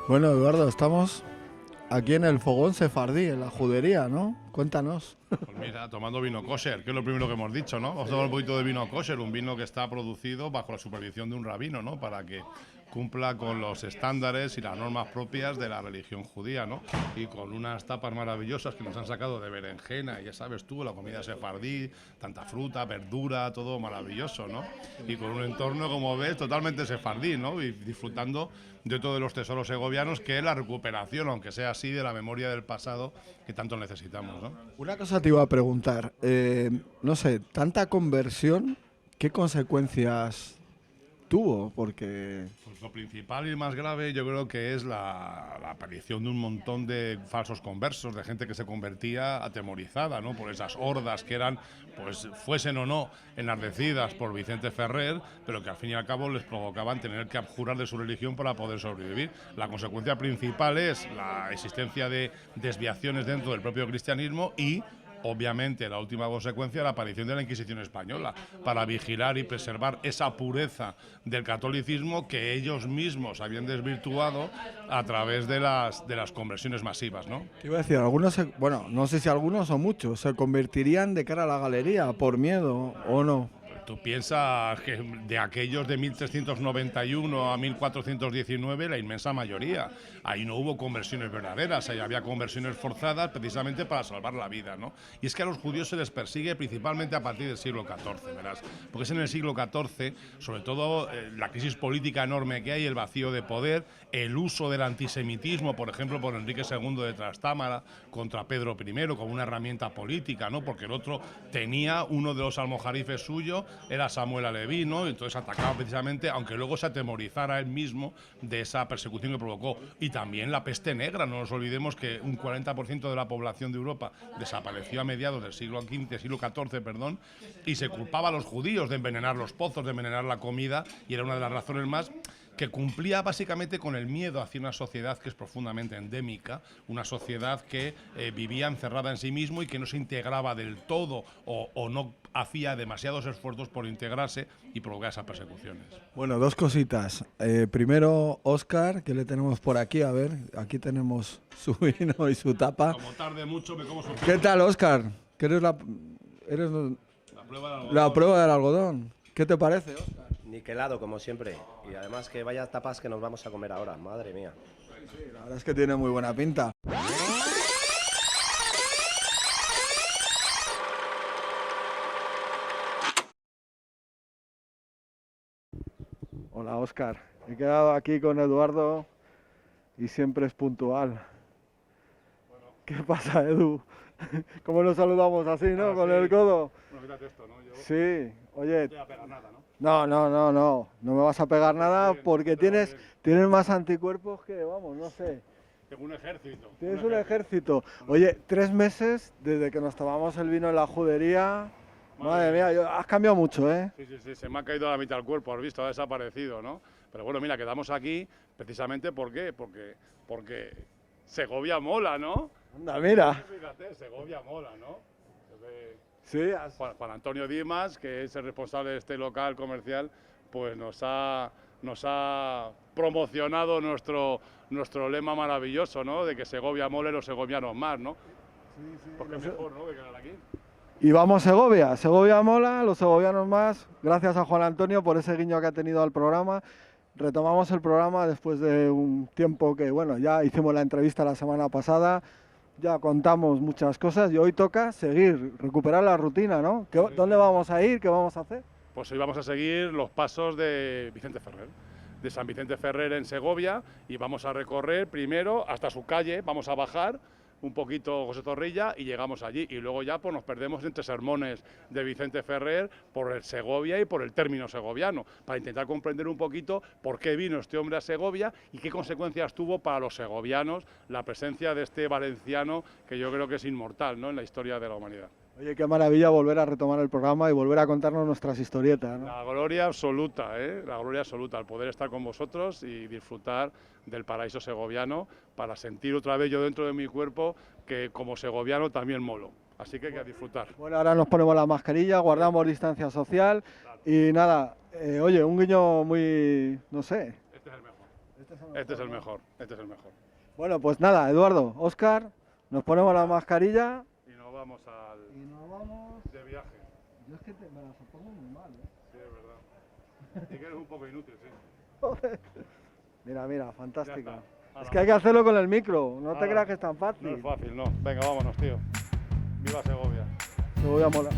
Bueno, Eduardo, estamos aquí en el Fogón Sefardí, en la judería, ¿no? Cuéntanos. Pues mira, tomando vino kosher, que es lo primero que hemos dicho, ¿no? Vamos a tomar un poquito de vino kosher, un vino que está producido bajo la supervisión de un rabino, ¿no? Para que cumpla con los estándares y las normas propias de la religión judía, ¿no? Y con unas tapas maravillosas que nos han sacado de berenjena, y ya sabes tú, la comida sefardí, tanta fruta, verdura, todo maravilloso, ¿no? Y con un entorno, como ves, totalmente sefardí, ¿no? Y disfrutando de todos los tesoros segovianos, que es la recuperación, aunque sea así, de la memoria del pasado que tanto necesitamos, ¿no? Una cosa te iba a preguntar. No sé, tanta conversión, ¿qué consecuencias tuvo? Porque... Pues lo principal y más grave yo creo que es la aparición de un montón de falsos conversos, de gente que se convertía atemorizada, ¿no? Por esas hordas que eran, pues fuesen o no enardecidas por Vicente Ferrer, pero que al fin y al cabo les provocaban tener que abjurar de su religión para poder sobrevivir. La consecuencia principal es la existencia de desviaciones dentro del propio cristianismo y obviamente la última consecuencia, la aparición de la Inquisición española, para vigilar y preservar esa pureza del catolicismo que ellos mismos habían desvirtuado a través de las conversiones masivas, ¿no? Te iba a decir, algunos, bueno, no sé si algunos o muchos, se convertirían de cara a la galería por miedo o no. Tú piensas que de aquellos de 1391 a 1419, la inmensa mayoría. Ahí no hubo conversiones verdaderas, ahí había conversiones forzadas precisamente para salvar la vida, ¿no? Y es que a los judíos se les persigue principalmente a partir del siglo XIV, verás. Porque es en el siglo XIV, sobre todo la crisis política enorme que hay, el vacío de poder, el uso del antisemitismo, por ejemplo, por Enrique II de Trastámara contra Pedro I, como una herramienta política, ¿no? Porque el otro tenía uno de los almojarifes suyos, era Samuel Aleví, ¿no? Y entonces atacaba precisamente, aunque luego se atemorizara él mismo de esa persecución que provocó. Y también la peste negra, no nos olvidemos que un 40% de la población de Europa desapareció a mediados del siglo XV, perdón, y se culpaba a los judíos de envenenar los pozos, de envenenar la comida, y era una de las razones más que cumplía básicamente con el miedo hacia una sociedad que es profundamente endémica, una sociedad que vivía encerrada en sí mismo y que no se integraba del todo o no hacía demasiados esfuerzos por integrarse y provocar esas persecuciones. Bueno, dos cositas. Primero, Óscar, que le tenemos por aquí. A ver, aquí tenemos su vino y su tapa. Como tarde mucho me como su... ¿Qué tal, Óscar? Que eres La prueba del algodón. la prueba del algodón. ¿Qué te parece, Óscar? Niquelado, como siempre. Y además que vaya tapas que nos vamos a comer ahora, madre mía. Sí, la verdad es que tiene muy buena pinta. Hola, Óscar. He quedado aquí con Eduardo y siempre es puntual. ¿Qué pasa, Edu? ¿Cómo nos saludamos así, no? Con el codo. Bueno, fíjate esto, ¿no? Yo Sí, oye, no te voy a pegar nada, ¿no? no me vas a pegar nada bien, porque pero bien. tienes más anticuerpos que, vamos, no sé. Tengo un ejército. Tienes un ejército. Oye, 3 meses desde que nos tomamos el vino en la judería. Madre mía, has cambiado mucho, ¿eh? Sí, se me ha caído la mitad del cuerpo, has visto, ha desaparecido, ¿no? Pero bueno, mira, quedamos aquí precisamente ¿por qué? Porque Segovia mola, ¿no? Anda, mira. Fíjate, Segovia mola, ¿no? Sí, Juan Antonio Dimas, que es el responsable de este local comercial, pues nos ha promocionado nuestro lema maravilloso, ¿no? De que Segovia mole, los segovianos más, ¿no? Porque es mejor, ¿no? Que quedar aquí. y vamos Segovia. Segovia mola, los segovianos más. Gracias a Juan Antonio por ese guiño que ha tenido al programa. Retomamos el programa después de un tiempo que, bueno, ya hicimos la entrevista la semana pasada, ya contamos muchas cosas y hoy toca seguir, recuperar la rutina, ¿no? ¿Dónde vamos a ir? ¿Qué vamos a hacer? Pues hoy vamos a seguir los pasos de Vicente Ferrer, de San Vicente Ferrer en Segovia, y vamos a recorrer primero hasta su calle, vamos a bajar un poquito José Zorrilla y llegamos allí, y luego ya pues nos perdemos entre sermones de Vicente Ferrer por el Segovia y por el término segoviano, para intentar comprender un poquito por qué vino este hombre a Segovia y qué consecuencias tuvo para los segovianos la presencia de este valenciano que yo creo que es inmortal, ¿no?, en la historia de la humanidad. Oye, qué maravilla volver a retomar el programa y volver a contarnos nuestras historietas, ¿no? La gloria absoluta, la gloria absoluta, el poder estar con vosotros y disfrutar del paraíso segoviano para sentir otra vez yo dentro de mi cuerpo que como segoviano también molo. Así que hay que disfrutar. Bueno, ahora nos ponemos la mascarilla, guardamos distancia social y nada, oye, un guiño muy, no sé, Este es el mejor. Este es el mejor, este es el mejor. Bueno, pues nada, Eduardo, Óscar, nos ponemos la mascarilla. Y nos vamos de viaje. Yo es que me las pongo muy mal, ¿eh? Sí, es verdad. Y que eres un poco inútil, sí. Mira, fantástica. Ahora, Es que hay que hacerlo con el micro, no te Ahora, creas que es tan no fácil. es fácil, no. Venga, vámonos, tío. Viva Segovia. Te voy a molar.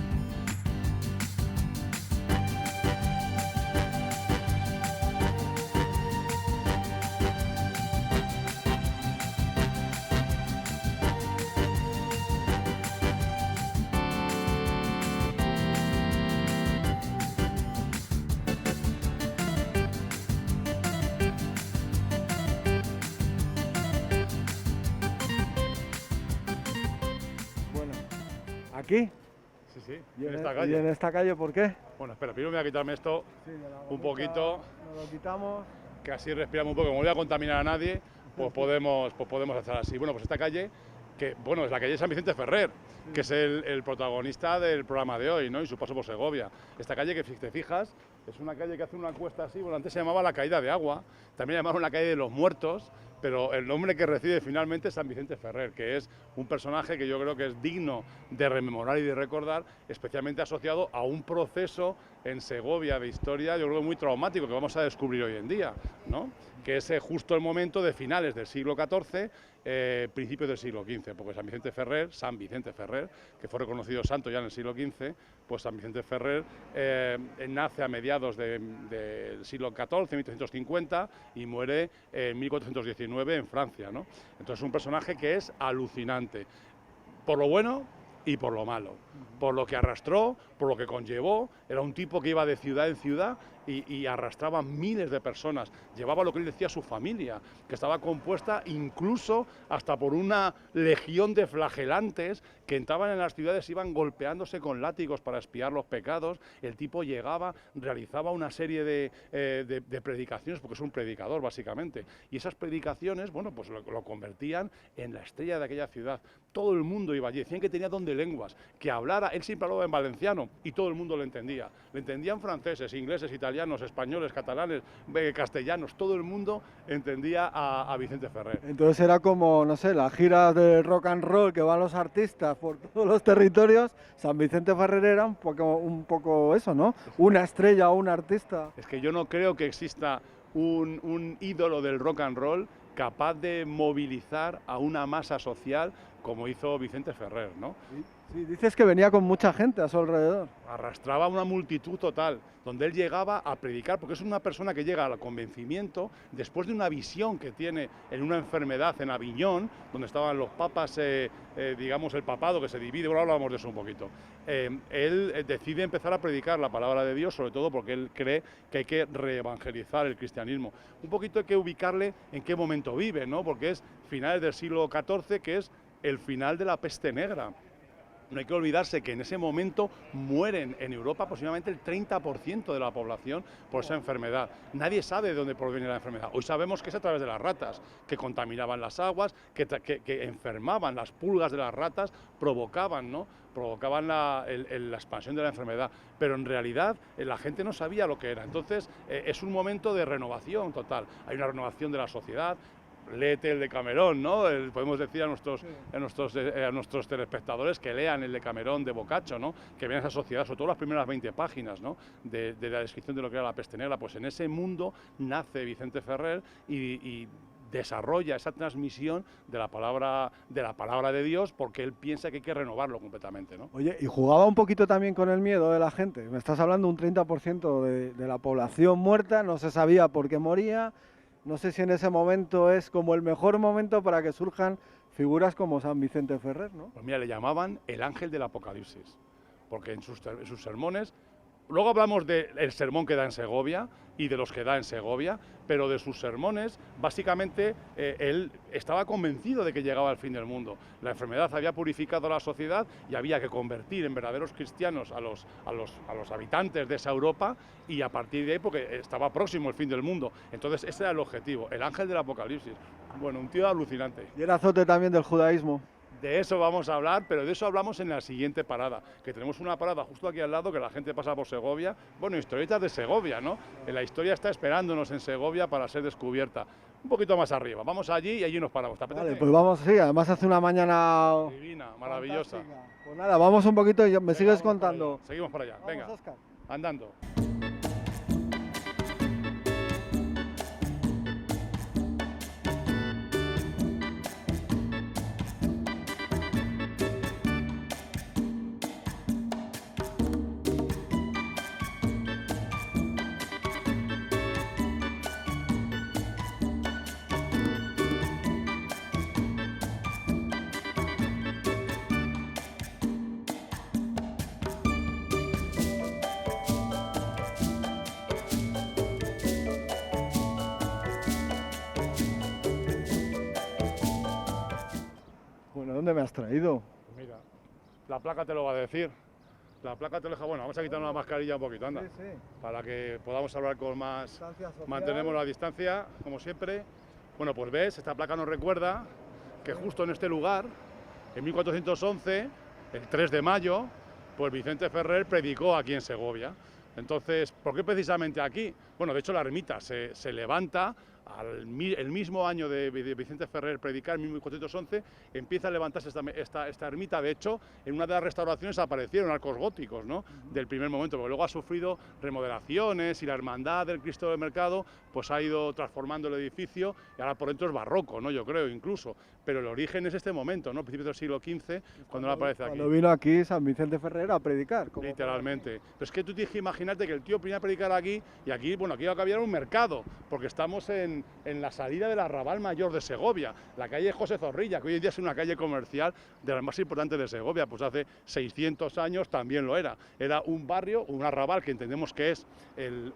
Bueno, aquí. Sí, sí, ¿Y en esta y calle. en esta calle por qué? Bueno, espera, primero me voy a quitarme esto, Sí, de la un boquita poquito, Nos lo quitamos. que así respiramos un poco. Como no voy a contaminar a nadie, pues podemos hacer así. Bueno, pues esta calle, que bueno, es la calle San Vicente Ferrer, que es el protagonista del programa de hoy, ¿no? Y su paso por Segovia. Esta calle, que si te fijas, es una calle que hace una cuesta así. Bueno, antes se llamaba la Caída de Agua, también llamaron la calle de los Muertos, pero el nombre que recibe finalmente es San Vicente Ferrer, que es un personaje que yo creo que es digno de rememorar y de recordar, especialmente asociado a un proceso en Segovia de historia, yo creo muy traumático, que vamos a descubrir hoy en día, ¿no? Que es justo el momento de finales del siglo XIV, principios del siglo XV, porque San Vicente Ferrer, que fue reconocido santo ya en el siglo XV, pues San Vicente Ferrer nace a mediados del siglo XIV, 1550, y muere en 1419 en Francia, ¿no? Entonces es un personaje que es alucinante, por lo bueno y por lo malo, por lo que arrastró, por lo que conllevó. Era un tipo que iba de ciudad en ciudad y arrastraba miles de personas, llevaba lo que él decía su familia, que estaba compuesta incluso hasta por una legión de flagelantes que entraban en las ciudades, iban golpeándose con látigos para expiar los pecados. El tipo llegaba, realizaba una serie de predicaciones, porque es un predicador básicamente, y esas predicaciones, bueno, pues lo convertían en la estrella de aquella ciudad. Todo el mundo iba allí, decían que tenía don de lenguas, que hablara, él siempre hablaba en valenciano y todo el mundo lo entendía. Le entendían franceses, ingleses, italianos, españoles, catalanes, castellanos, todo el mundo entendía a Vicente Ferrer. Entonces era como, no sé, las giras de rock and roll que van los artistas por todos los territorios. San Vicente Ferrer era un poco eso, ¿no? Una estrella o un artista. Es que yo no creo que exista un ídolo del rock and roll capaz de movilizar a una masa social como hizo Vicente Ferrer, ¿no? Sí, dices que venía con mucha gente a su alrededor. Arrastraba una multitud total, donde él llegaba a predicar, porque es una persona que llega al convencimiento después de una visión que tiene en una enfermedad en Aviñón, donde estaban los papas, digamos el papado que se divide, ahora hablamos de eso un poquito. Él decide empezar a predicar la palabra de Dios, sobre todo porque él cree que hay que reevangelizar el cristianismo. Un poquito hay que ubicarle en qué momento vive, ¿no? Porque es finales del siglo XIV, que es el final de la peste negra. No hay que olvidarse que en ese momento mueren en Europa aproximadamente el 30% de la población por esa enfermedad. Nadie sabe de dónde proviene la enfermedad. Hoy sabemos que es a través de las ratas, que contaminaban las aguas, que enfermaban, las pulgas de las ratas, provocaban, ¿no? Provocaban la expansión de la enfermedad. Pero en realidad la gente no sabía lo que era. Entonces es un momento de renovación total. Hay una renovación de la sociedad. Léete el Decamerón, ¿no? Podemos decir a nuestros telespectadores que lean el Decamerón de Boccaccio, ¿no? Que vean esa sociedad, sobre todo las primeras 20 páginas, ¿no? De la descripción de lo que era la peste negra. Pues en ese mundo nace Vicente Ferrer y desarrolla esa transmisión de la palabra de Dios, porque él piensa que hay que renovarlo completamente, ¿no? Oye, y jugaba un poquito también con el miedo de la gente. Me estás hablando de un 30% de la población muerta, no se sabía por qué moría. No sé si en ese momento es como el mejor momento para que surjan figuras como San Vicente Ferrer, ¿no? Pues mira, le llamaban el ángel del Apocalipsis, porque en sus sermones, luego hablamos del sermón que da en Segovia y de los que da en Segovia, pero de sus sermones, básicamente, él estaba convencido de que llegaba el fin del mundo. La enfermedad había purificado a la sociedad y había que convertir en verdaderos cristianos a los habitantes de esa Europa, y a partir de ahí, porque estaba próximo el fin del mundo. Entonces ese era el objetivo, el ángel del Apocalipsis. Bueno, un tío alucinante. Y era azote también del judaísmo. De eso vamos a hablar, pero de eso hablamos en la siguiente parada, que tenemos una parada justo aquí al lado, que la gente pasa por Segovia. Bueno, historietas de Segovia, ¿no? La historia está esperándonos en Segovia para ser descubierta. Un poquito más arriba, vamos allí y allí nos paramos. ¿Te apetece? Vale, pues vamos, sí, además hace una mañana Divina, maravillosa. fantástica. Pues nada, vamos un poquito y me Venga, sigues vamos para contando. allá. Seguimos para allá, Vamos, venga, Óscar. andando. Bueno, ¿dónde me has traído? Mira, la placa te lo va a decir. La placa te lo deja. Bueno, vamos a quitar una mascarilla un poquito, anda. Sí, sí. Para que podamos hablar con más. Distancia social. Mantenemos la distancia, como siempre. Bueno, pues ves, esta placa nos recuerda que justo en este lugar, en 1411, el 3 de mayo, pues Vicente Ferrer predicó aquí en Segovia. Entonces, ¿por qué precisamente aquí? Bueno, de hecho la ermita se levanta el mismo año de Vicente Ferrer predicar, en 1411, empieza a levantarse esta ermita. De hecho, en una de las restauraciones aparecieron arcos góticos, ¿no? Del primer momento, porque luego ha sufrido remodelaciones y la hermandad del Cristo del Mercado pues ha ido transformando el edificio y ahora por dentro es barroco, ¿no? Yo creo incluso, pero el origen es este momento, ¿no? Principios del siglo XV, cuando él aparece aquí. Cuando vino aquí San Vicente Ferrer a predicar. como Literalmente. Pero es que tú tienes que imaginarte que el tío venía a predicar aquí y aquí, bueno, aquí va a haber un mercado, porque estamos en la salida del Arrabal Mayor de Segovia, la calle José Zorrilla, que hoy en día es una calle comercial de las más importantes de Segovia, pues hace 600 años también lo era. Era un barrio, un arrabal que entendemos que es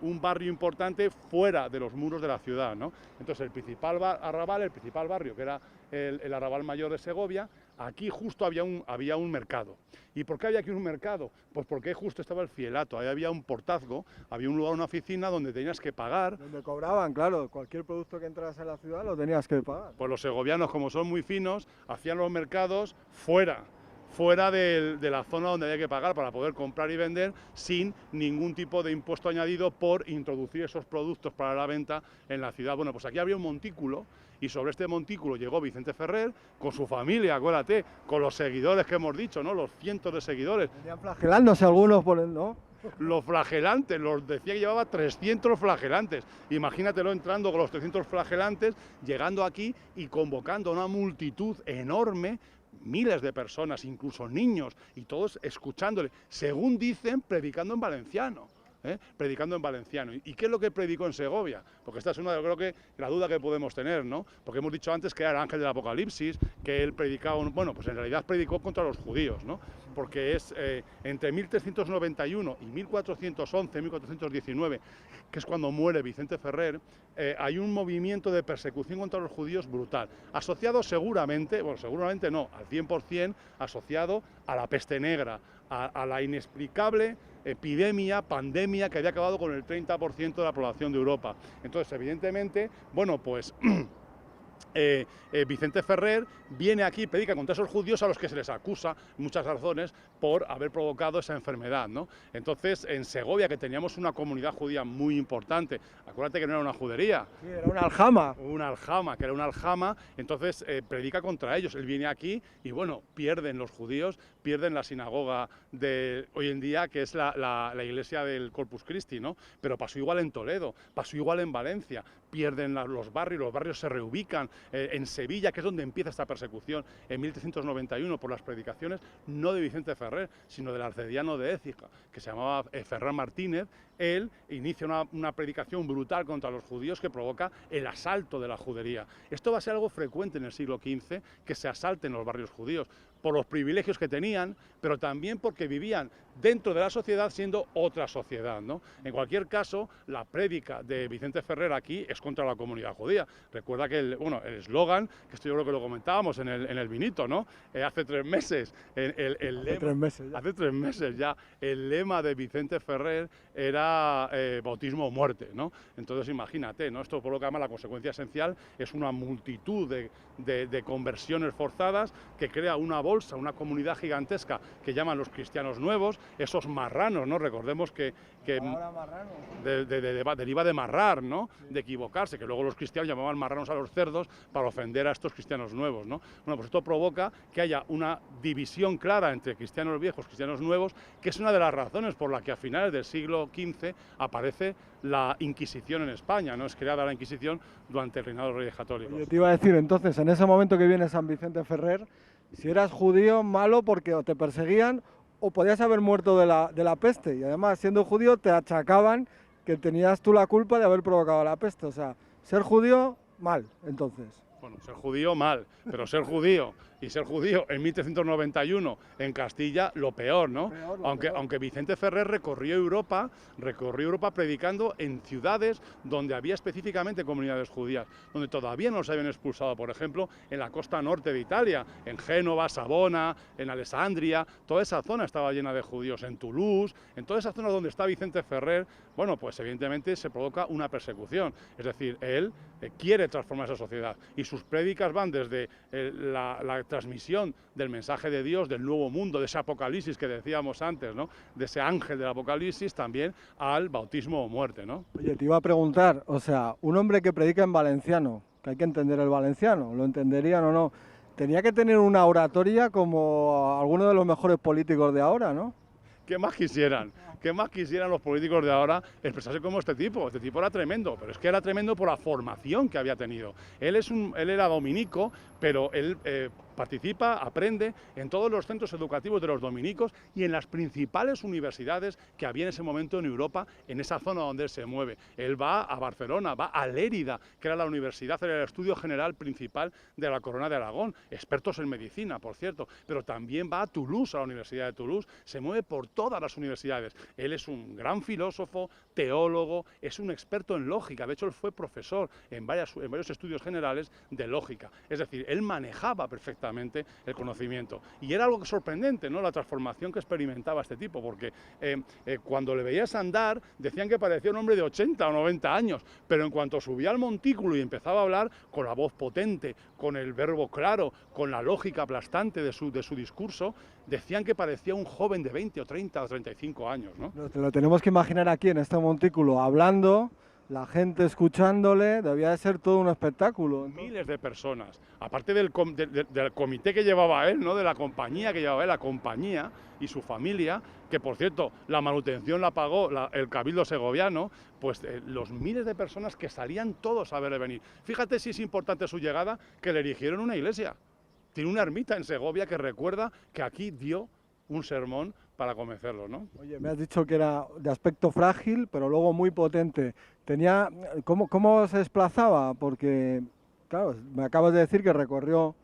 un barrio importante fuera de los muros de la ciudad, ¿no? Entonces el principal arrabal, el principal barrio, que era el Arrabal Mayor de Segovia, aquí justo había un mercado. ¿Y por qué había aquí un mercado? Pues porque justo estaba el Fielato, ahí había un portazgo, había un lugar, una oficina donde tenías que pagar. Donde cobraban, claro, cualquier producto que entras en la ciudad lo tenías que pagar. Pues los segovianos, como son muy finos, hacían los mercados fuera de la zona donde había que pagar para poder comprar y vender sin ningún tipo de impuesto añadido por introducir esos productos para la venta en la ciudad. Bueno, pues aquí había un montículo y sobre este montículo llegó Vicente Ferrer con su familia, acuérdate, con los seguidores que hemos dicho, ¿no? Los cientos de seguidores. Venían flagelándose algunos por el, ¿no? Los flagelantes, los decía que llevaba 300 flagelantes. Imagínatelo entrando con los 300 flagelantes, llegando aquí y convocando a una multitud enorme, miles de personas, incluso niños, y todos escuchándole, según dicen, predicando en valenciano. Predicando en valenciano. ¿Y qué es lo que predicó en Segovia? Porque esta es una, yo creo que la duda que podemos tener, ¿no? Porque hemos dicho antes que era el ángel del Apocalipsis, que él predicaba, bueno, pues en realidad predicó contra los judíos, ¿no? Porque es entre 1391 y 1411, 1419, que es cuando muere Vicente Ferrer, hay un movimiento de persecución contra los judíos brutal, asociado seguramente, bueno, seguramente no, al 100%, asociado a la peste negra, a la inexplicable epidemia, pandemia que había acabado con el 30% de la población de Europa. Entonces, evidentemente, bueno, pues Vicente Ferrer viene aquí y predica contra esos judíos a los que se les acusa, muchas razones, por haber provocado esa enfermedad, ¿no? Entonces, en Segovia, que teníamos una comunidad judía muy importante, acuérdate que no era una judería. Sí, era una aljama. Una aljama, que era una aljama, entonces predica contra ellos. Él viene aquí y, bueno, pierden los judíos, pierden la sinagoga de hoy en día, que es la iglesia del Corpus Christi, ¿no? Pero pasó igual en Toledo, pasó igual en Valencia, pierden los barrios se reubican. En Sevilla, que es donde empieza esta persecución, en 1391, por las predicaciones, no de Vicente Ferrer, sino del arcediano de Écija, que se llamaba Ferran Martínez. Él inicia una predicación brutal contra los judíos que provoca el asalto de la judería. Esto va a ser algo frecuente en el siglo XV, que se asalten los barrios judíos, por los privilegios que tenían, pero también porque vivían dentro de la sociedad siendo otra sociedad, ¿no? En cualquier caso, la prédica de Vicente Ferrer aquí es contra la comunidad judía. Recuerda que el eslogan, que esto yo creo que lo comentábamos en el vinito, ¿no? Hace 3 meses, Hace 3 meses ya. hace 3 meses ya, el lema de Vicente Ferrer era era bautismo o muerte, ¿no? Entonces imagínate, ¿no? Esto por lo que llama la consecuencia esencial es una multitud de conversiones forzadas que crea una bolsa, una comunidad gigantesca que llaman los cristianos nuevos, esos marranos, ¿no? Recordemos que deriva de marrar, ¿no? De equivocarse, que luego los cristianos llamaban marranos a los cerdos para ofender a estos cristianos nuevos, ¿no? Bueno, pues esto provoca que haya una división clara entre cristianos viejos y cristianos nuevos, que es una de las razones por la que a finales del siglo XV aparece la Inquisición en España, ¿no? Es creada la Inquisición durante el reinado de los Reyes Católicos. Yo te iba a decir, entonces, en ese momento que viene San Vicente Ferrer, si eras judío, malo porque o te perseguían o podías haber muerto de la peste. Y además, siendo judío, te achacaban que tenías tú la culpa de haber provocado la peste. O sea, ser judío, mal, entonces. Bueno, ser judío mal, pero ser judío y ser judío en 1391 en Castilla, lo peor, ¿no? Aunque Vicente Ferrer recorrió Europa predicando en ciudades donde había específicamente comunidades judías, donde todavía no se habían expulsado, por ejemplo, en la costa norte de Italia, en Génova, Savona, en Alessandria, toda esa zona estaba llena de judíos, en Toulouse, en toda esa zona donde está Vicente Ferrer, bueno, pues evidentemente se provoca una persecución, es decir, él quiere transformar esa sociedad y sus prédicas van desde la transmisión del mensaje de Dios, del nuevo mundo, de ese apocalipsis que decíamos antes, ¿no? De ese ángel del apocalipsis, también al bautismo o muerte, ¿no? Oye, te iba a preguntar, o sea, un hombre que predica en valenciano, que hay que entender el valenciano, ¿lo entenderían o no? Tenía que tener una oratoria como alguno de los mejores políticos de ahora, ¿no? ¿Qué más quisieran? ¿Qué más quisieran los políticos de ahora expresarse como este tipo? Este tipo era tremendo, pero es que era tremendo por la formación que había tenido. Él era dominico, pero él participa, aprende en todos los centros educativos de los dominicos y en las principales universidades que había en ese momento en Europa, en esa zona donde él se mueve. Él va a Barcelona, va a Lérida, que era la universidad, era el estudio general principal de la Corona de Aragón, expertos en medicina, por cierto, pero también va a Toulouse, a la Universidad de Toulouse, se mueve por todas las universidades. Él es un gran filósofo, teólogo, es un experto en lógica, de hecho él fue profesor en varios estudios generales de lógica, es decir, él manejaba perfectamente el conocimiento. Y era algo sorprendente, ¿no? La transformación que experimentaba este tipo, porque cuando le veías andar, decían que parecía un hombre de 80 o 90 años, pero en cuanto subía al montículo y empezaba a hablar con la voz potente, con el verbo claro, con la lógica aplastante de su discurso, decían que parecía un joven de 20 o 30 o 35 años, ¿no? Lo tenemos que imaginar aquí en este montículo, hablando, la gente escuchándole, debía de ser todo un espectáculo. Miles de personas, aparte del comité que llevaba él, ¿no? De la compañía que llevaba él, la compañía y su familia, que por cierto la manutención la pagó el Cabildo segoviano, pues los miles de personas que salían todos a verle venir. Fíjate si es importante su llegada, que le erigieron una iglesia. Tiene una ermita en Segovia que recuerda que aquí dio un sermón para convencerlos, ¿no? Oye, me has dicho que era de aspecto frágil, pero luego muy potente. ¿Cómo se desplazaba? Porque, claro, me acabas de decir que recorrió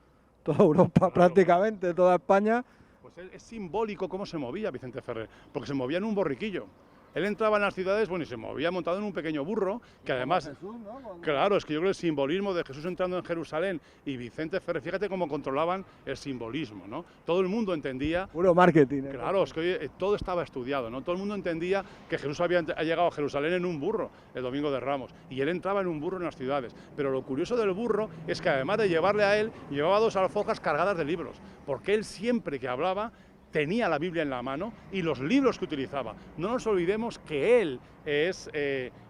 toda Europa, prácticamente toda España. Pues es simbólico cómo se movía Vicente Ferrer, porque se movía en un borriquillo. Él entraba en las ciudades, bueno, y se movía montado en un pequeño burro, que además, Jesús, ¿no? claro, es que yo creo que el simbolismo de Jesús entrando en Jerusalén y Vicente Ferrer, fíjate cómo controlaban el simbolismo, ¿no? Todo el mundo entendía... Puro marketing. Claro, es que oye, todo estaba estudiado, ¿no? Todo el mundo entendía que Jesús había llegado a Jerusalén en un burro el Domingo de Ramos, y él entraba en un burro en las ciudades. Pero lo curioso del burro es que además de llevarle a él, llevaba 2 alforjas cargadas de libros, porque él siempre que hablaba tenía la Biblia en la mano y los libros que utilizaba. No nos olvidemos que él es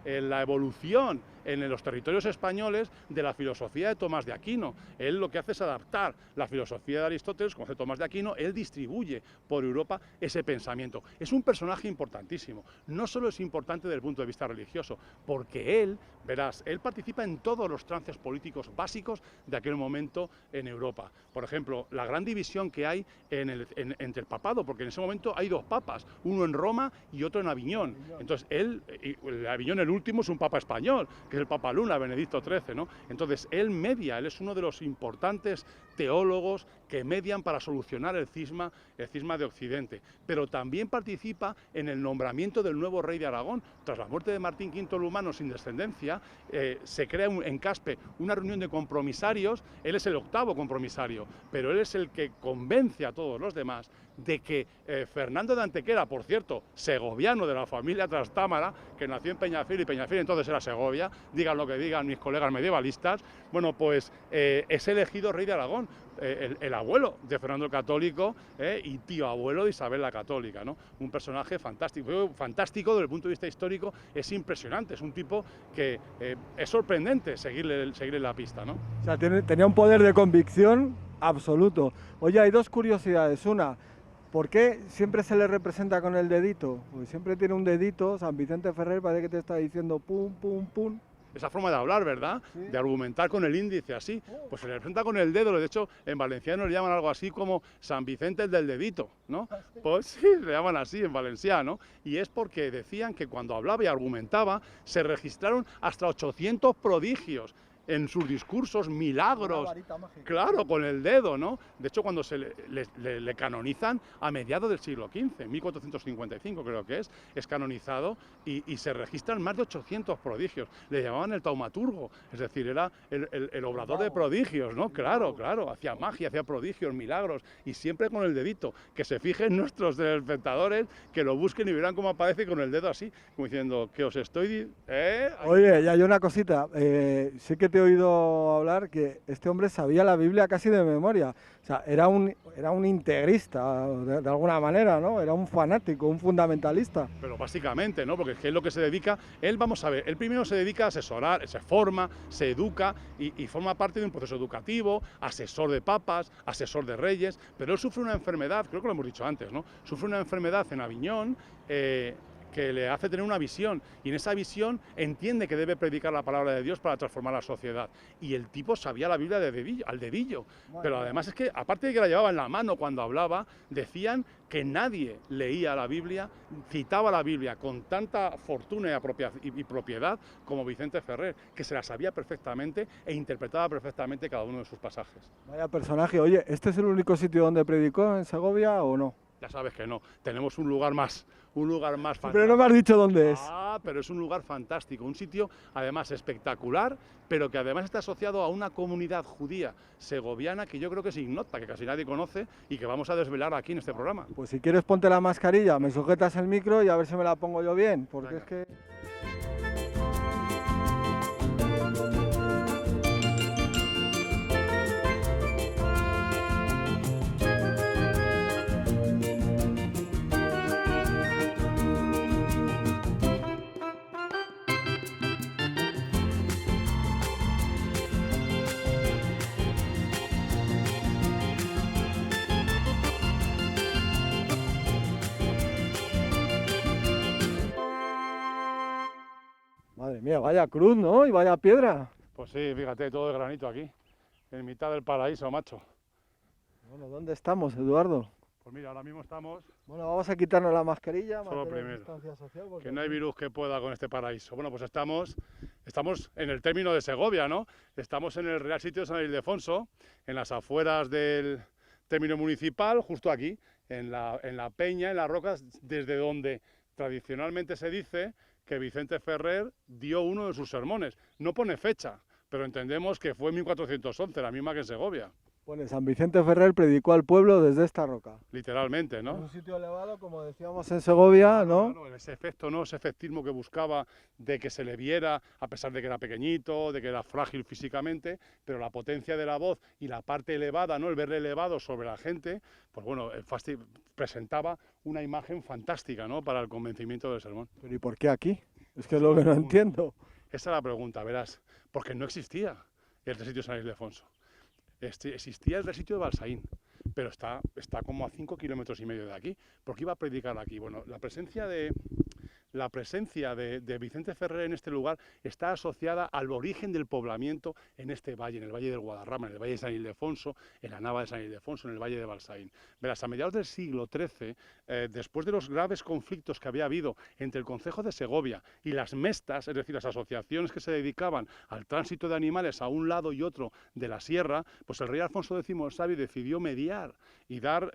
la evolución en los territorios españoles de la filosofía de Tomás de Aquino. Él lo que hace es adaptar la filosofía de Aristóteles, como hace Tomás de Aquino, él distribuye por Europa ese pensamiento. Es un personaje importantísimo. No solo es importante desde el punto de vista religioso, porque él, verás, él participa en todos los trances políticos básicos de aquel momento en Europa. Por ejemplo, la gran división que hay entre el papado, porque en ese momento hay 2 papas, uno en Roma y otro en Aviñón. Entonces, Aviñón, el último, es un papa español, que es el Papa Luna, Benedicto XIII, ¿no? Entonces, él media, él es uno de los importantes teólogos que median para solucionar el cisma de Occidente, pero también participa en el nombramiento del nuevo rey de Aragón. Tras la muerte de Martín V el Humano sin descendencia, se crea en Caspe una reunión de compromisarios. Él es el 8º compromisario, pero él es el que convence a todos los demás de que Fernando de Antequera, por cierto, segoviano de la familia Trastámara, que nació en Peñafiel y Peñafiel entonces era Segovia, digan lo que digan mis colegas medievalistas, bueno, pues es elegido rey de Aragón. El abuelo de Fernando el Católico y tío abuelo de Isabel la Católica, ¿no? Un personaje fantástico, fantástico desde el punto de vista histórico, es impresionante, es un tipo que es sorprendente seguirle la pista, ¿no? O sea, tenía un poder de convicción absoluto. Oye, hay dos curiosidades. Una, ¿por qué siempre se le representa con el dedito? Porque siempre tiene un dedito, San Vicente Ferrer parece que te está diciendo pum, pum, pum. Esa forma de hablar, ¿verdad? Sí. De argumentar con el índice así, pues se le representa con el dedo. De hecho, en valenciano le llaman algo así como San Vicente el del dedito, ¿no? Pues sí, le llaman así en valenciano. Y es porque decían que cuando hablaba y argumentaba se registraron hasta 800 prodigios en sus discursos, milagros, claro, con el dedo, ¿no? De hecho, cuando se le canonizan a mediados del siglo XV, 1455 creo que es canonizado y se registran más de 800 prodigios. Le llamaban el taumaturgo, es decir, era el obrador de prodigios, ¿no? Claro, claro, hacía magia, hacía prodigios, milagros, y siempre con el dedito. Que se fijen nuestros espectadores, que lo busquen y verán cómo aparece con el dedo así, como diciendo, que os estoy... Oye, y hay una cosita, sí que te he oído hablar que este hombre sabía la Biblia casi de memoria. O sea, era un integrista, de alguna manera, ¿no? Era un fanático, un fundamentalista. Pero básicamente, ¿no? Porque es que es lo que se dedica, él, vamos a ver, él primero se dedica a asesorar, se forma, se educa y forma parte de un proceso educativo, asesor de papas, asesor de reyes, pero él sufre una enfermedad, creo que lo hemos dicho antes, ¿no? Sufre una enfermedad en Aviñón, que le hace tener una visión, y en esa visión entiende que debe predicar la palabra de Dios para transformar la sociedad. Y el tipo sabía la Biblia de dedillo, al dedillo. Pero además es que, aparte de que la llevaba en la mano cuando hablaba, decían que nadie leía la Biblia, citaba la Biblia con tanta fortuna y propiedad como Vicente Ferrer, que se la sabía perfectamente e interpretaba perfectamente cada uno de sus pasajes. Vaya personaje. Oye, ¿este es el único sitio donde predicó en Segovia o no? Ya sabes que no, tenemos un lugar más fantástico. Pero no me has dicho dónde es. Ah, pero es un lugar fantástico, un sitio además espectacular, pero que además está asociado a una comunidad judía segoviana que yo creo que es ignota, que casi nadie conoce y que vamos a desvelar aquí en este programa. Pues si quieres ponte la mascarilla, me sujetas el micro y a ver si me la pongo yo bien, porque Venga. es que... Madre mía, vaya cruz, ¿no? Y vaya piedra. Pues sí, fíjate, todo de granito aquí, en mitad del paraíso, macho. Bueno, ¿dónde estamos, Eduardo? Pues mira, ahora mismo estamos, Bueno, vamos a quitarnos la mascarilla, Solo mantener primero, distancia social, porque que no hay aquí- virus que pueda con este paraíso. Bueno, pues estamos en el término de Segovia, ¿no? Estamos en el Real Sitio de San Ildefonso, en las afueras del término municipal, justo aquí, en la peña, en las rocas, desde donde tradicionalmente se dice que Vicente Ferrer dio uno de sus sermones. No pone fecha, pero entendemos que fue en 1411, la misma que en Segovia, Pone, San Vicente Ferrer predicó al pueblo desde esta roca. literalmente, En ¿no? un sitio elevado, como decíamos en Segovia, ¿no? Claro, ese efecto, ¿no? Ese efectismo que buscaba de que se le viera, a pesar de que era pequeñito, de que era frágil físicamente, pero la potencia de la voz y la parte elevada, ¿no? El verle elevado sobre la gente, pues bueno, presentaba una imagen fantástica, ¿no? Para el convencimiento del sermón. Pero ¿y por qué aquí? Es que es lo que no entiendo. Esa es la pregunta, verás, porque no existía el sitio de San Ildefonso. Existía el sitio de Balsaín, pero está como a 5,5 kilómetros de aquí. ¿Por qué iba a predicar aquí? Bueno, la presencia de Vicente Ferrer en este lugar está asociada al origen del poblamiento en este valle, en el valle del Guadarrama, en el valle de San Ildefonso, en la Nava de San Ildefonso, en el valle de Balsaín. Verás, a mediados del siglo XIII, después de los graves conflictos que había habido entre el concejo de Segovia y las mestas, es decir, las asociaciones que se dedicaban al tránsito de animales a un lado y otro de la sierra, pues el rey Alfonso X el Sabio decidió mediar y dar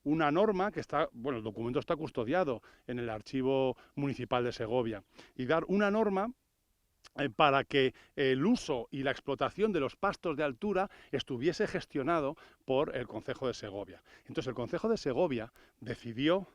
una norma que está, bueno, el documento está custodiado en el archivo municipal de Segovia, y dar una norma para que el uso y la explotación de los pastos de altura estuviese gestionado por el Concejo de Segovia. Entonces el Concejo de Segovia decidió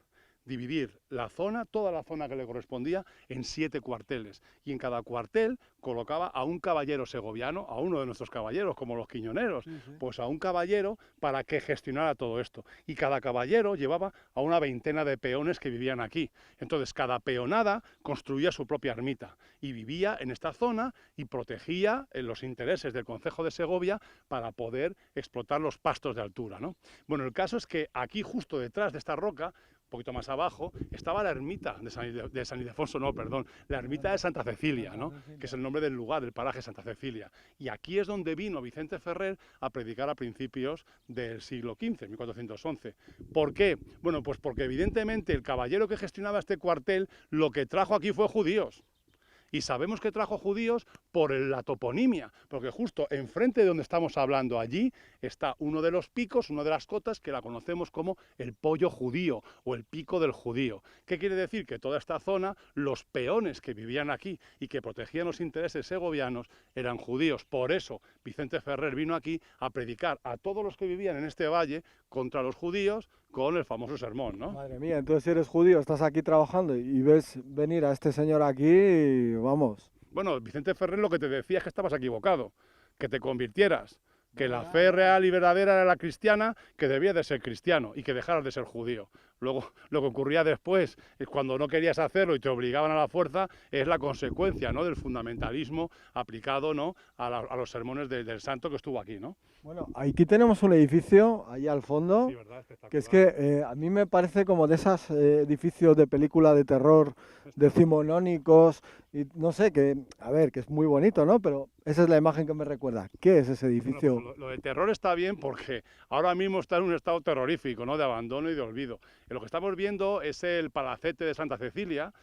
dividir la zona, toda la zona que le correspondía, en 7 cuarteles. Y en cada cuartel colocaba a un caballero segoviano, a uno de nuestros caballeros, como los quiñoneros, pues a un caballero para que gestionara todo esto. Y cada caballero llevaba a una veintena de peones que vivían aquí. Entonces cada peonada construía su propia ermita y vivía en esta zona y protegía los intereses del Concejo de Segovia para poder explotar los pastos de altura, ¿no? Bueno, el caso es que aquí justo detrás de esta roca, un poquito más abajo, estaba la ermita de San Ildefonso, no, perdón, la ermita de Santa Cecilia, ¿no? Que es el nombre del lugar, del paraje Santa Cecilia. Y aquí es donde vino Vicente Ferrer a predicar a principios del siglo XV, 1411. ¿Por qué? Bueno, pues porque evidentemente el caballero que gestionaba este cuartel lo que trajo aquí fue judíos. Y sabemos que trajo judíos por la toponimia, porque justo enfrente de donde estamos hablando allí está uno de los picos, una de las cotas que la conocemos como el Pollo Judío o el Pico del Judío. ¿Qué quiere decir? Que toda esta zona, los peones que vivían aquí y que protegían los intereses segovianos eran judíos. Por eso Vicente Ferrer vino aquí a predicar a todos los que vivían en este valle contra los judíos con el famoso sermón, ¿no? Madre mía, entonces si eres judío, estás aquí trabajando y ves venir a este señor aquí y vamos. Bueno, Vicente Ferrer lo que te decía es que estabas equivocado, que te convirtieras, que la fe real y verdadera era la cristiana, que debías de ser cristiano y que dejaras de ser judío. Luego, lo que ocurría después, cuando no querías hacerlo y te obligaban a la fuerza, es la consecuencia, ¿no?, del fundamentalismo aplicado, ¿no?, a los sermones del santo que estuvo aquí, ¿no? Bueno, aquí tenemos un edificio, ahí al fondo, Sí, ¿verdad? que es que a mí me parece como de esos edificios de película de terror decimonónicos, y no sé, que, a ver, que es muy bonito, ¿no? Pero esa es la imagen que me recuerda. ¿Qué es ese edificio? Bueno, pues lo de terror está bien porque ahora mismo está en un estado terrorífico, ¿no?, de abandono y de olvido. Lo que estamos viendo es el palacete de Santa Cecilia.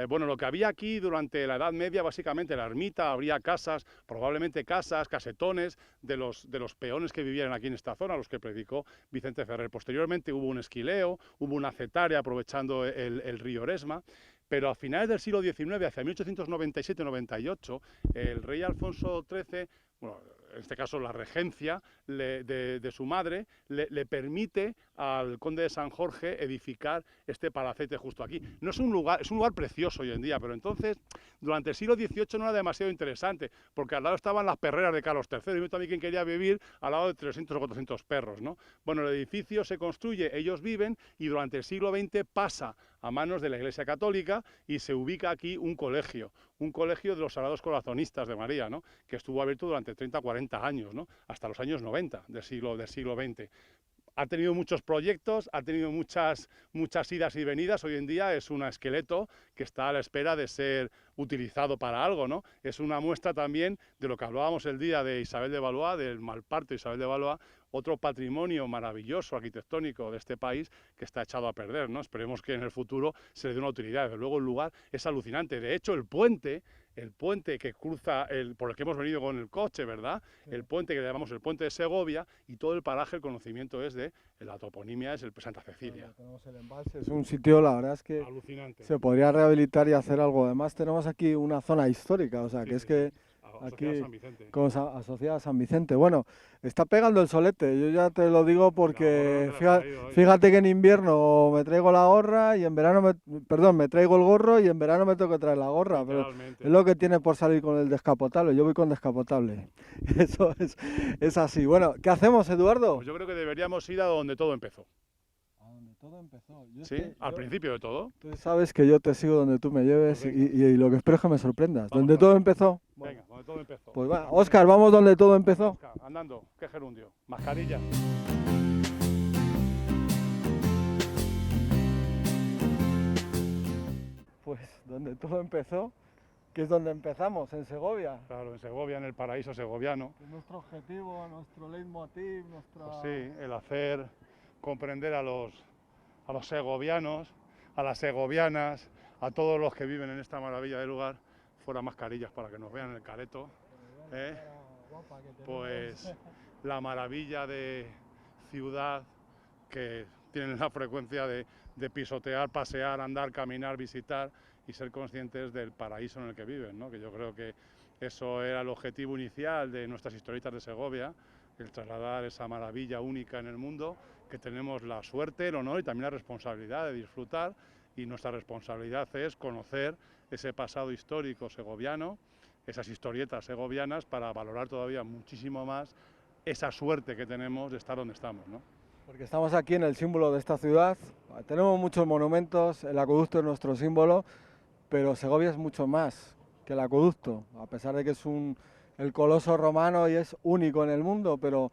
Bueno, lo que había aquí durante la Edad Media, básicamente la ermita, habría casas, probablemente casas, casetones de los peones que vivían aquí en esta zona, los que predicó Vicente Ferrer. Posteriormente hubo un esquileo, hubo una cetaria aprovechando el río Oresma, pero a finales del siglo XIX, hacia 1897-98, el rey Alfonso XIII, bueno, en este caso la regencia de su madre, le permite al conde de San Jorge edificar este palacete justo aquí. No es un lugar, es un lugar precioso hoy en día, pero entonces, durante el siglo XVIII no era demasiado interesante, porque al lado estaban las perreras de Carlos III, y yo también quien quería vivir al lado de 300 o 400 perros, ¿no? Bueno, el edificio se construye, ellos viven, y durante el siglo XX pasa a manos de la Iglesia Católica y se ubica aquí un colegio de los Sagrados Corazonistas de María, ¿no?, que estuvo abierto durante 30 o 40 años, ¿no?, hasta los años 90 del siglo XX. Ha tenido muchos proyectos, ha tenido muchas idas y venidas. Hoy en día es un esqueleto que está a la espera de ser utilizado para algo, ¿no? Es una muestra también de lo que hablábamos el día de Isabel de Valois, del Malparto de Isabel de Valois, otro patrimonio maravilloso arquitectónico de este país que está echado a perder, ¿no? Esperemos que en el futuro se le dé una utilidad. Desde luego el lugar es alucinante. De hecho, el puente que cruza, por el que hemos venido con el coche, ¿verdad? Sí. El puente que le llamamos el puente de Segovia, y todo el paraje, el conocimiento es de la toponimia, es el Santa Cecilia. Bueno, tenemos el embalse, es un sitio, la verdad es que alucinante. Se podría rehabilitar y hacer algo. Además tenemos aquí una zona histórica, o sea, Sí, que sí, es que sí. aquí Asociada a San Vicente. Asociada a San Vicente. Bueno, está pegando el solete, yo ya te lo digo porque fíjate que en invierno me traigo la gorra y en verano me traigo el gorro y en verano me tengo que traer la gorra, pero es lo que tiene por salir con el descapotable. Yo voy con descapotable. Eso es así. Bueno, ¿qué hacemos, Eduardo? Pues yo creo que deberíamos ir a donde todo empezó. Todo empezó. Sí, al principio de todo. Tú sabes que yo te sigo donde tú me lleves, pues y lo que espero es que me sorprendas. ¿Donde todo empezó? Venga, donde todo empezó. Pues va, Óscar, vamos donde todo empezó. Óscar, andando, qué gerundio. Mascarilla. Pues donde todo empezó, que es donde empezamos, en Segovia. Claro, en Segovia, en el paraíso segoviano. Es nuestro objetivo, nuestro leitmotiv, nuestra... Pues sí, el hacer comprender a los segovianos, a las segovianas, a todos los que viven en esta maravilla de lugar, fuera mascarillas para que nos vean el careto, pues la maravilla de ciudad que tienen la frecuencia de pisotear, pasear, andar, caminar, visitar y ser conscientes del paraíso en el que viven, ¿no? Que yo creo que eso era el objetivo inicial de nuestras historietas de Segovia, el trasladar esa maravilla única en el mundo, que tenemos la suerte, el honor y también la responsabilidad de disfrutar, y nuestra responsabilidad es conocer ese pasado histórico segoviano, esas historietas segovianas, para valorar todavía muchísimo más esa suerte que tenemos de estar donde estamos, ¿no? Porque estamos aquí en el símbolo de esta ciudad, tenemos muchos monumentos, el acueducto es nuestro símbolo, pero Segovia es mucho más que el acueducto, a pesar de que es el coloso romano y es único en el mundo, pero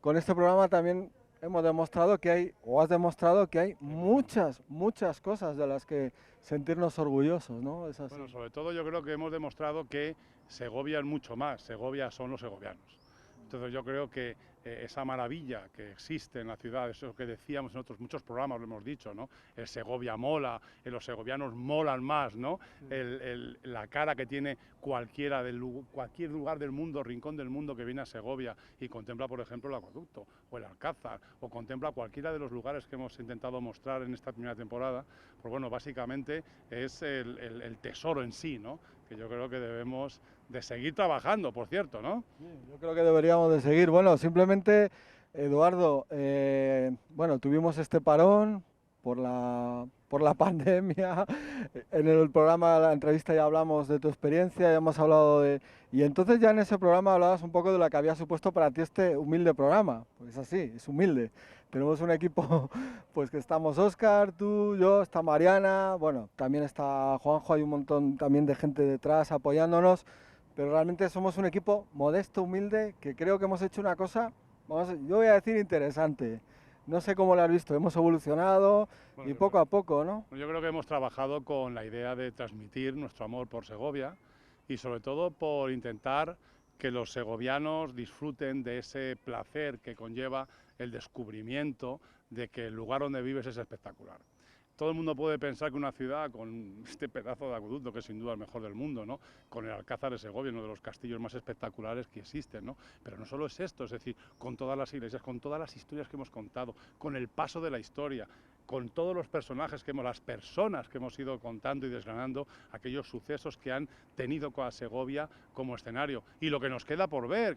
con este programa también hemos demostrado que hay, o has demostrado que hay muchas cosas de las que sentirnos orgullosos, ¿no? Es así. Bueno, sobre todo yo creo que hemos demostrado que Segovia es mucho más, Segovia son los segovianos. Entonces yo creo que esa maravilla que existe en la ciudad, eso que decíamos en otros muchos programas, lo hemos dicho, ¿no? El Segovia mola, los segovianos molan más, ¿no? La cara que tiene cualquier lugar del mundo, rincón del mundo que viene a Segovia y contempla, por ejemplo, el acueducto o el Alcázar, o contempla cualquiera de los lugares que hemos intentado mostrar en esta primera temporada, pues bueno, básicamente es el tesoro en sí, ¿no? Que yo creo que debemos de seguir trabajando, por cierto, ¿no? Sí, yo creo que deberíamos de seguir. Bueno, simplemente, Eduardo, bueno, tuvimos este parón por la pandemia. En el programa, la entrevista, ya hablamos de tu experiencia, ya hemos hablado de... Y entonces ya en ese programa hablabas un poco de lo que había supuesto para ti este humilde programa. Pues es así, es humilde. Tenemos un equipo, pues que estamos Óscar, tú, yo, está Mariana, bueno, también está Juanjo, hay un montón también de gente detrás apoyándonos, pero realmente somos un equipo modesto, humilde, que creo que hemos hecho una cosa, yo voy a decir interesante. No sé cómo lo has visto, hemos evolucionado y poco a poco, ¿no? Yo creo que hemos trabajado con la idea de transmitir nuestro amor por Segovia y sobre todo por intentar que los segovianos disfruten de ese placer que conlleva el descubrimiento de que el lugar donde vives es espectacular. Todo el mundo puede pensar que una ciudad con este pedazo de acueducto, que es sin duda el mejor del mundo, ¿no? Con el Alcázar de Segovia, uno de los castillos más espectaculares que existen, ¿no? Pero no solo es esto, es decir, con todas las iglesias, con todas las historias que hemos contado, con el paso de la historia, con todos los personajes las personas que hemos ido contando y desgranando, aquellos sucesos que han tenido a Segovia como escenario. Y lo que nos queda por ver,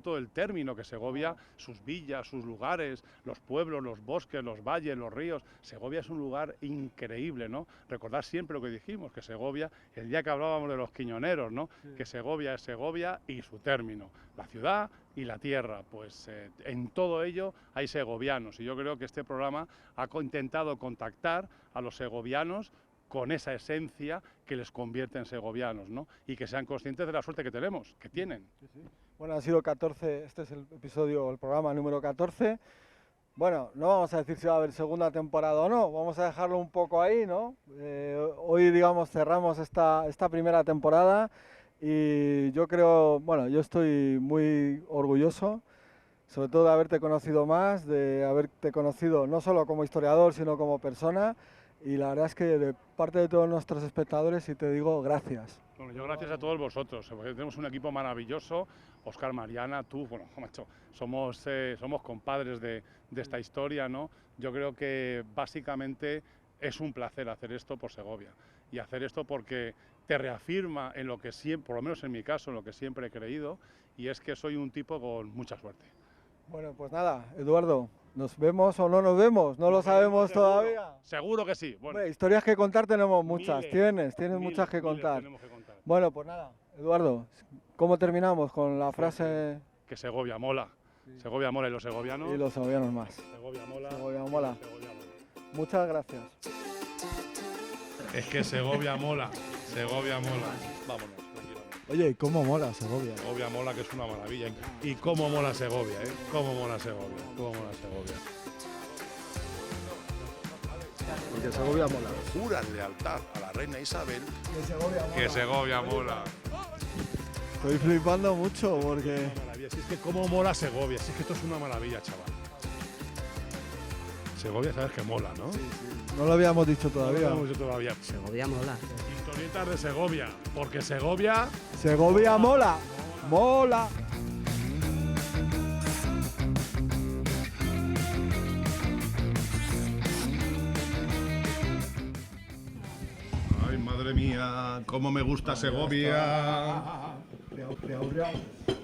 todo el término, que Segovia, sus villas, sus lugares, los pueblos, los bosques, los valles, los ríos. Segovia es un lugar increíble, ¿no? Recordad siempre lo que dijimos, que Segovia, el día que hablábamos de los quiñoneros, ¿no? Sí. Que Segovia es Segovia y su término, la ciudad y la tierra. Pues en todo ello hay segovianos, y yo creo que este programa ha intentado contactar a los segovianos con esa esencia que les convierte en segovianos, ¿no? Y que sean conscientes de la suerte que tenemos, que tienen. Sí, sí. Bueno, ha sido 14, este es el programa número 14. Bueno, no vamos a decir si va a haber segunda temporada o no, vamos a dejarlo un poco ahí, ¿no? Hoy, digamos, cerramos esta primera temporada y yo creo, bueno, yo estoy muy orgulloso, sobre todo de haberte conocido más, de haberte conocido no solo como historiador, sino como persona. Y la verdad es que de parte de todos nuestros espectadores, y te digo gracias. Bueno, yo gracias a todos vosotros, porque tenemos un equipo maravilloso, Óscar, Mariana, tú, bueno, macho, somos compadres de esta historia, ¿no? Yo creo que básicamente es un placer hacer esto por Segovia, y hacer esto porque te reafirma en lo que siempre, por lo menos en mi caso, en lo que siempre he creído, y es que soy un tipo con mucha suerte. Bueno, pues nada, Eduardo, ¿nos vemos o no nos vemos? No lo sabemos todavía. Seguro que sí. Bueno, historias que contar tenemos muchas, tienes muchas que contar. Bueno, pues nada, Eduardo, ¿cómo terminamos con la frase? Que Segovia mola. Sí. Segovia mola y los segovianos. Y los segovianos más. Segovia mola. Segovia mola. Muchas gracias. Es que Segovia mola. Segovia mola. Vámonos. Oye, ¿cómo mola Segovia? Segovia mola, que es una maravilla. Y cómo mola Segovia, ¿eh? Cómo mola Segovia, cómo mola Segovia. Porque Segovia mola. Juran lealtad a la reina Isabel. Que Segovia mola. Estoy flipando mucho porque... Si es que cómo mola Segovia, si es que esto es una maravilla, chaval. Segovia, sabes que mola, ¿no? Sí, sí. No lo habíamos dicho todavía. No lo habíamos dicho todavía. Segovia mola. Historietas de Segovia, porque Segovia... Segovia mola. Mola. Ay, madre madre mía, cómo me gusta Segovia. Riau, riau, riau.